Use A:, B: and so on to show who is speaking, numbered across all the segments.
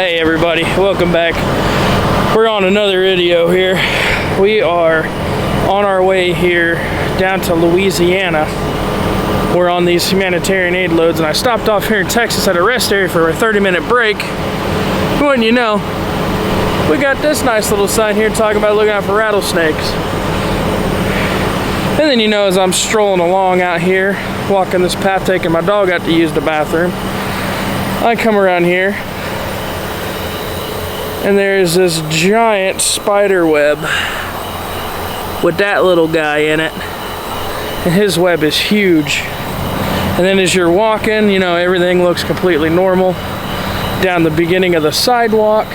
A: Hey everybody, welcome back. We're on another video here. We are on our way here down to Louisiana. We're on these humanitarian aid loads, and I stopped off here in Texas at a rest area for a 30-minute break. Wouldn't you know, we got this nice little sign here talking about looking out for rattlesnakes. And then, you know, as I'm strolling along out here, walking this path, taking my dog out to use the bathroom, I come around here and there's this giant spider web with that little guy in it, and his web is huge. And then as you're walking, you know, everything looks completely normal. Down the beginning of the sidewalk,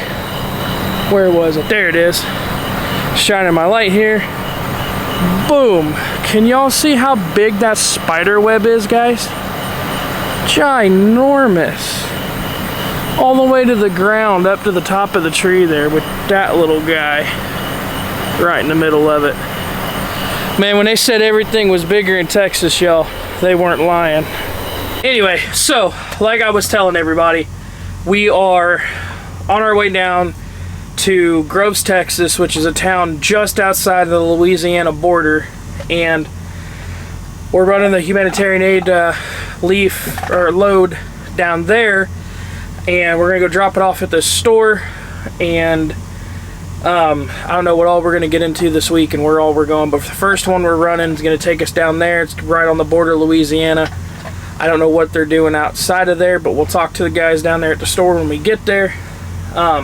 A: where was it? There it is. Shining my light here. Boom. Can y'all see how big that spider web is, guys? Ginormous. All the way to the ground, up to the top of the tree there, with that little guy right in the middle of it. Man, when they said everything was bigger in Texas, y'all, they weren't lying. Anyway, so like I was telling everybody, we are on our way down to Groves, Texas, which is a town just outside of the Louisiana border, and we're running the humanitarian aid load down there. And we're gonna go drop it off at the store, and I don't know what all we're gonna get into this week and where all we're going, but the first one we're running is gonna take us down there. It's right on the border of Louisiana. I don't know what they're doing outside of there, but we'll talk to the guys down there at the store when we get there. I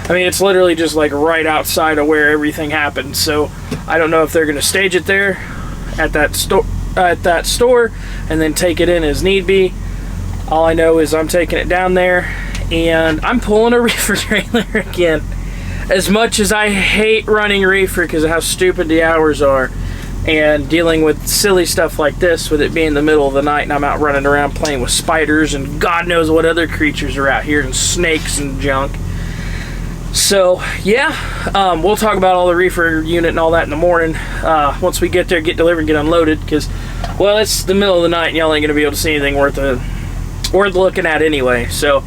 A: mean, it's literally just like right outside of where everything happened, so I don't know if they're gonna stage it there at that store and then take it in as need be. All I know is I'm taking it down there, and I'm pulling a reefer trailer again. As much as I hate running reefer because of how stupid the hours are, and dealing with silly stuff like this, with it being the middle of the night and I'm out running around playing with spiders and God knows what other creatures are out here, and snakes and junk. So yeah, we'll talk about all the reefer unit and all that in the morning, once we get there, get delivered, get unloaded, because, well, it's the middle of the night and y'all ain't gonna be able to see anything worth looking at anyway. So,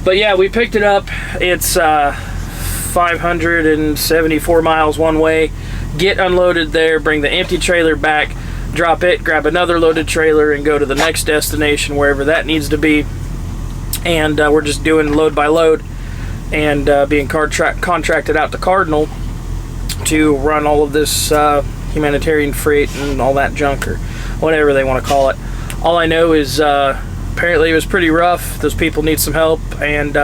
A: but yeah, we picked it up. It's 574 miles one way. Get unloaded there, bring the empty trailer back, drop it, grab another loaded trailer, and go to the next destination, wherever that needs to be. And we're just doing load by load, and being contracted out to Cardinal to run all of this humanitarian freight and all that junk, or whatever they want to call it. All I know is apparently it was pretty rough. Those people need some help, and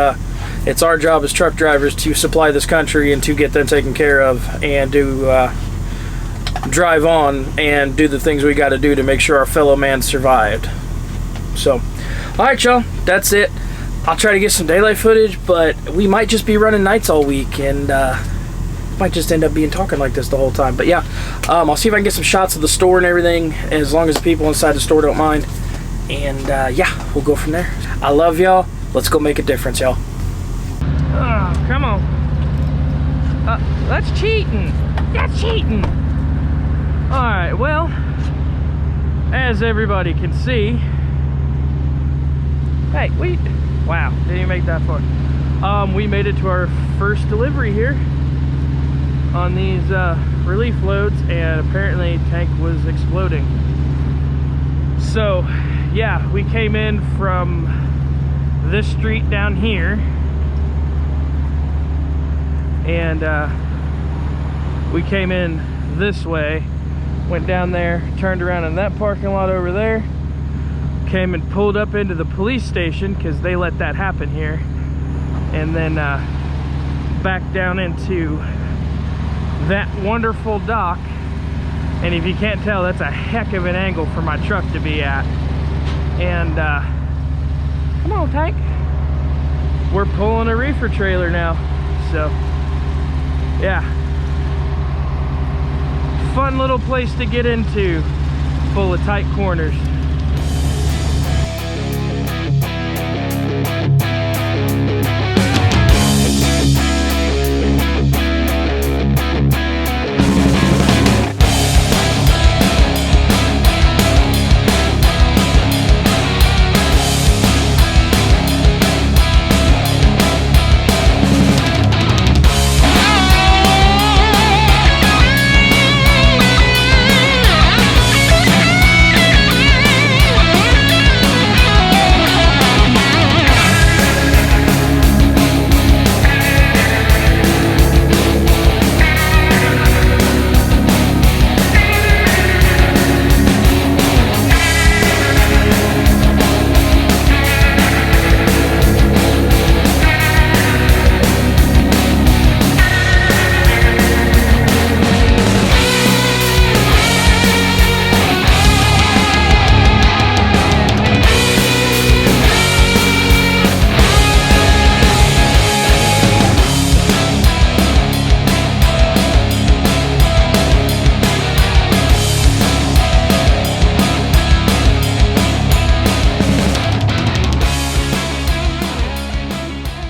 A: it's our job as truck drivers to supply this country and to get them taken care of, and to drive on and do the things we got to do to make sure our fellow man survived. So, alright y'all, that's it. I'll try to get some daylight footage, but we might just be running nights all week, and might just end up talking like this the whole time. But yeah, I'll see if I can get some shots of the store and everything, as long as the people inside the store don't mind. And yeah, we'll go from there. I love y'all. Let's go make a difference, y'all. Oh, come on. That's cheating. That's cheating. All right, well, as everybody can see, hey, wow, didn't even make that far. We made it to our first delivery here on these relief loads, and apparently tank was exploding. So yeah, we came in from this street down here, and we came in this way, went down there, turned around in that parking lot over there, came and pulled up into the police station because they let that happen here, and then back down into that wonderful dock. And if you can't tell, that's a heck of an angle for my truck to be at. And come on, tank, we're pulling a reefer trailer now. So yeah, fun little place to get into, full of tight corners.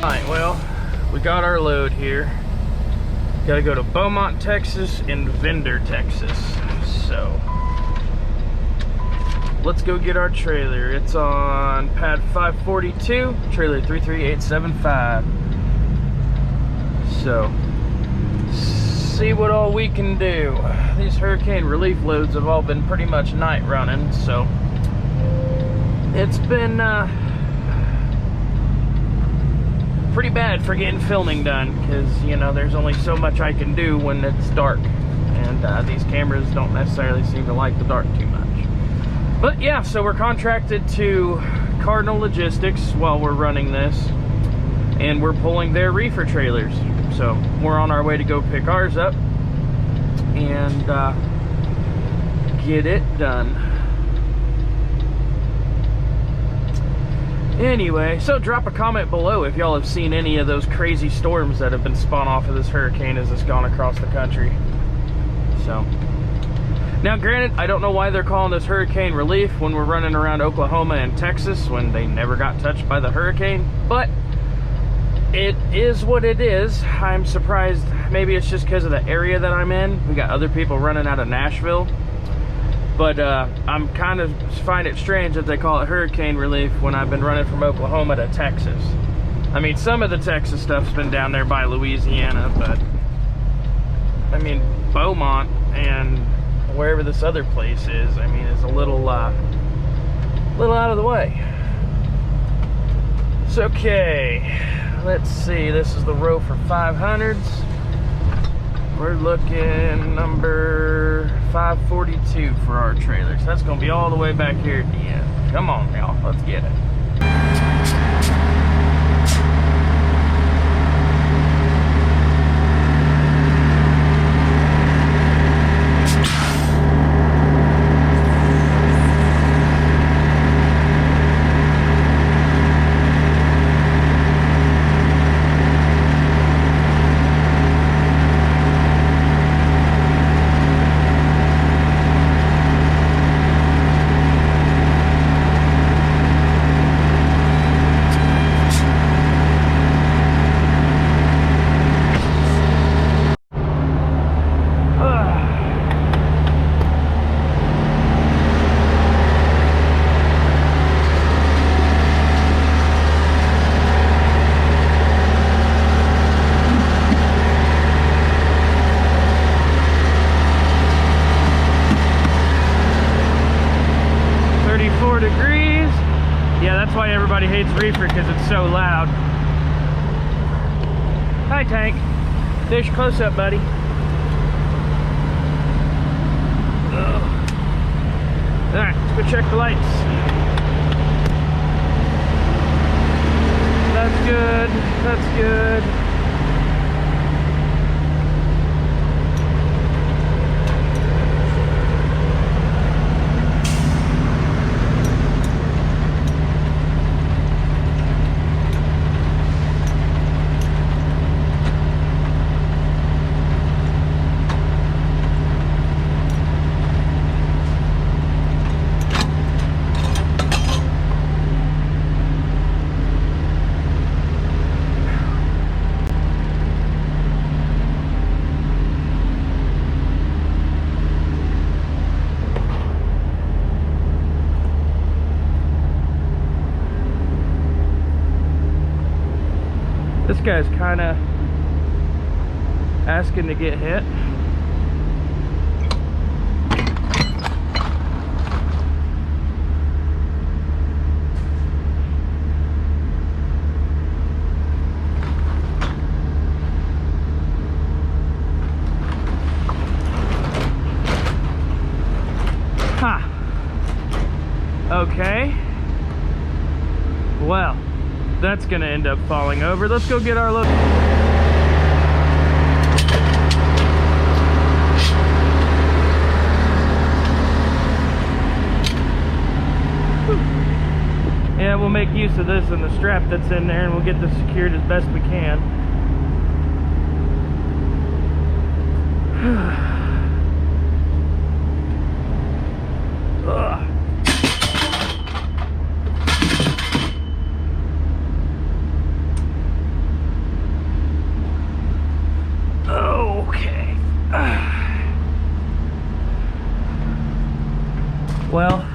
A: Alright, well, we got our load here. Gotta go to Beaumont, Texas and Vendor, Texas. So, let's go get our trailer. It's on pad 542, trailer 33875. So, see what all we can do. These hurricane relief loads have all been pretty much night running, so it's been pretty bad for getting filming done, because you know there's only so much I can do when it's dark, and these cameras don't necessarily seem to like the dark too much. But yeah, so we're contracted to Cardinal Logistics while we're running this, and we're pulling their reefer trailers. So we're on our way to go pick ours up and get it done. Anyway, so drop a comment below if y'all have seen any of those crazy storms that have been spun off of this hurricane as it's gone across the country. So, now granted, I don't know why they're calling this hurricane relief when we're running around Oklahoma and Texas when they never got touched by the hurricane, but it is what it is. I'm surprised. Maybe it's just because of the area that I'm in. We got other people running out of Nashville. But I'm kind of find it strange that they call it hurricane relief when I've been running from Oklahoma to Texas. I mean, some of the Texas stuff's been down there by Louisiana, but I mean, Beaumont and wherever this other place is, I mean, is a little out of the way. So, okay, let's see. This is the row for 500s. We're looking number 542 for our trailer. So that's going to be all the way back here at the end. Come on, y'all. Let's get it. 34 degrees. Yeah, that's why everybody hates reefer, because it's so loud. Hi, Tank. Fish close up, buddy. Alright, let's go check the lights. That's good. That's good. This guy's kind of asking to get hit. Huh. Okay. Well, that's gonna end up falling over. Let's go get our load. Yeah, we'll make use of this and the strap that's in there, and we'll get this secured as best we can. Ugh. Well,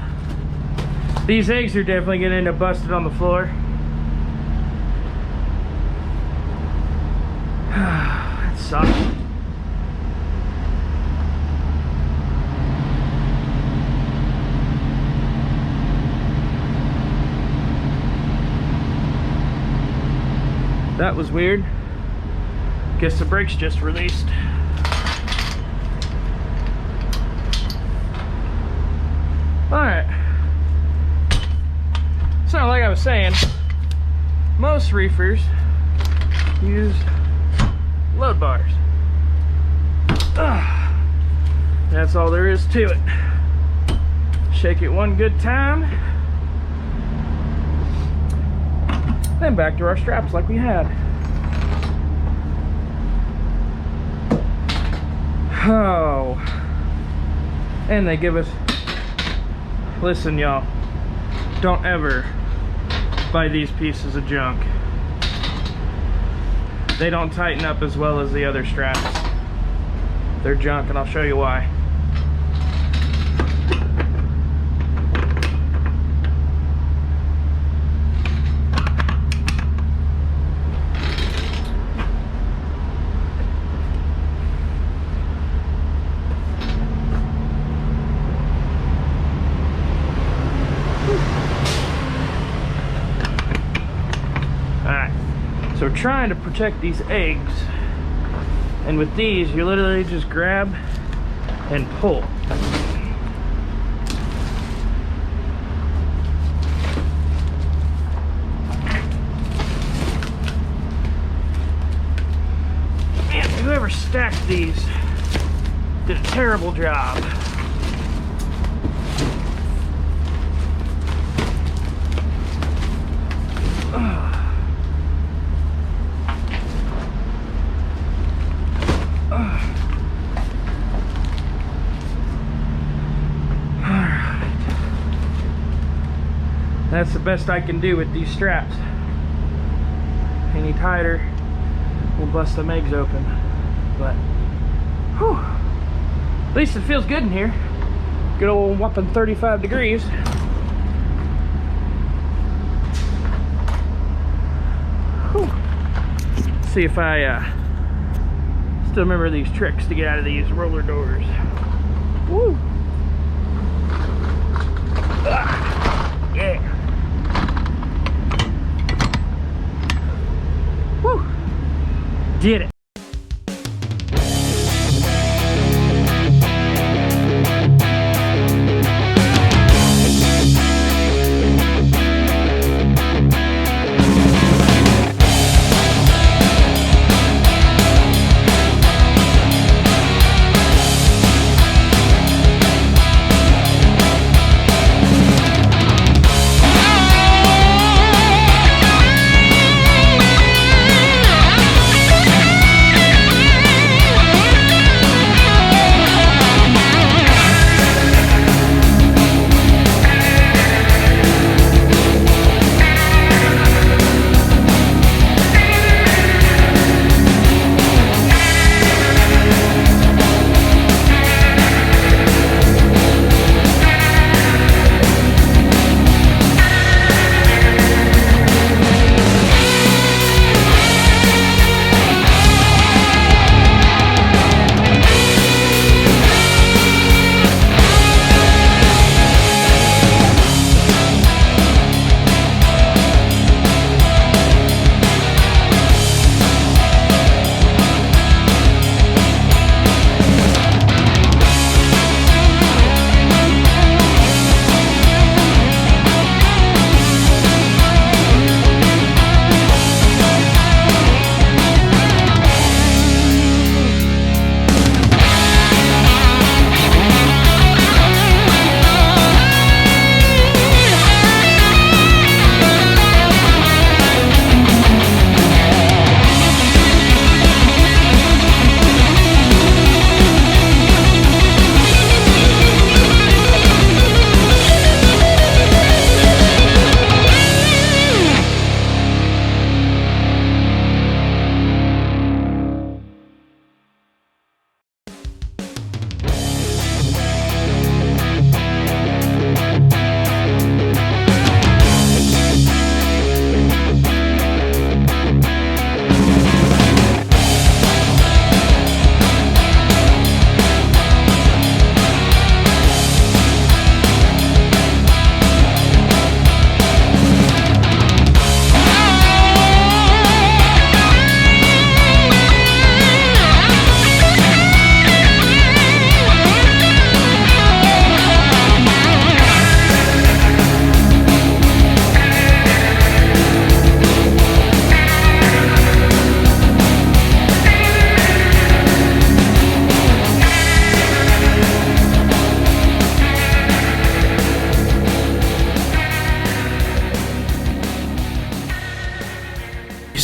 A: these eggs are definitely gonna end up busted on the floor. That sucks. That was weird. Guess the brakes just released. Alright. So like I was saying, most reefers use load bars. That's all there is to it. Shake it one good time. Then back to our straps like we had. Oh. And they give us, listen y'all, don't ever buy these pieces of junk. They don't tighten up as well as the other straps. They're junk, and I'll show you why. So we're trying to protect these eggs, and with these you literally just grab and pull. Man, whoever stacked these did a terrible job. That's the best I can do with these straps. Any tighter will bust them eggs open. But, whew, at least it feels good in here. Good old whopping 35 degrees. Whew. See if I still remember these tricks to get out of these roller doors. Woo! Yeah. Woo! Did it.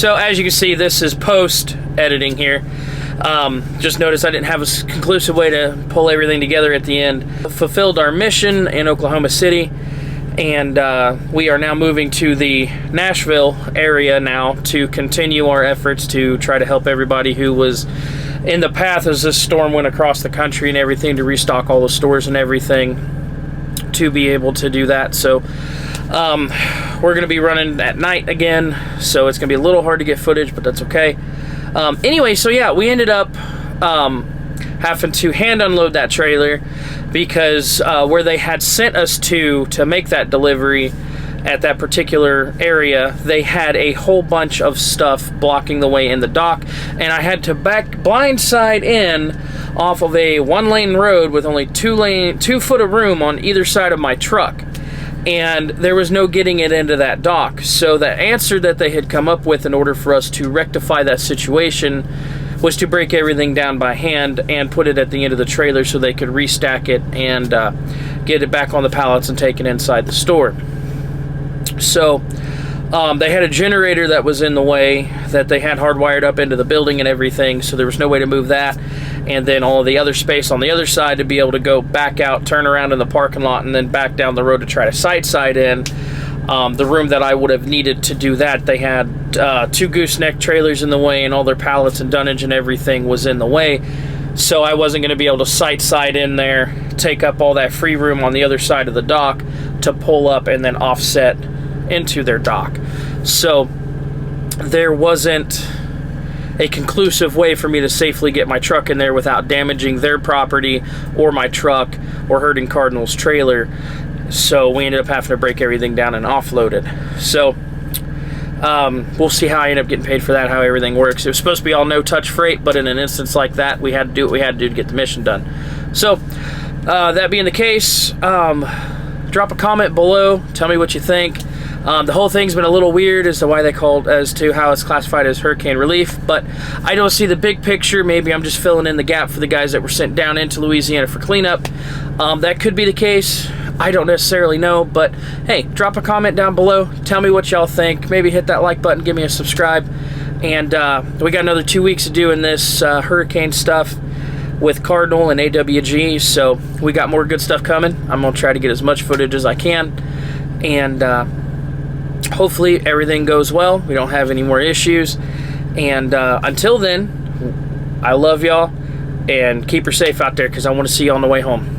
A: So as you can see, this is post editing here. Just notice I didn't have a conclusive way to pull everything together at the end. Fulfilled our mission in Oklahoma City, and we are now moving to the Nashville area now to continue our efforts to try to help everybody who was in the path as this storm went across the country and everything, to restock all the stores and everything to be able to do that. So we're going to be running at night again, so it's going to be a little hard to get footage, but that's okay. Anyway, so yeah, we ended up having to hand unload that trailer because where they had sent us to make that delivery at that particular area, they had a whole bunch of stuff blocking the way in the dock, and I had to back blindside in off of a one-lane road with only 2 foot of room on either side of my truck, and there was no getting it into that dock. So the answer that they had come up with in order for us to rectify that situation was to break everything down by hand and put it at the end of the trailer so they could restack it and get it back on the pallets and take it inside the store. So they had a generator that was in the way that they had hardwired up into the building and everything, so there was no way to move that. And then all of the other space on the other side to be able to go back out, turn around in the parking lot, and then back down the road to try to side in. The room that I would have needed to do that, they had 2 gooseneck trailers in the way, and all their pallets and dunnage and everything was in the way. So I wasn't going to be able to side in there, take up all that free room on the other side of the dock to pull up and then offset into their dock. So there wasn't a conclusive way for me to safely get my truck in there without damaging their property or my truck or hurting Cardinal's trailer. So we ended up having to break everything down and offload it. So we'll see how I end up getting paid for that, how everything works. It was supposed to be all no-touch freight, but in an instance like that, we had to do what we had to do to get the mission done. So that being the case, drop a comment below. Tell me what you think. The whole thing's been a little weird as to how it's classified as hurricane relief, but I don't see the big picture. Maybe I'm just filling in the gap for the guys that were sent down into Louisiana for cleanup. That could be the case. I don't necessarily know, but hey, drop a comment down below. Tell me what y'all think. Maybe hit that like button, give me a subscribe. And we got another 2 weeks of doing this hurricane stuff with Cardinal and AWG, so we got more good stuff coming. I'm gonna try to get as much footage as I can, and hopefully everything goes well. We don't have any more issues, and until then, I love y'all, and keep her safe out there, because I want to see you on the way home.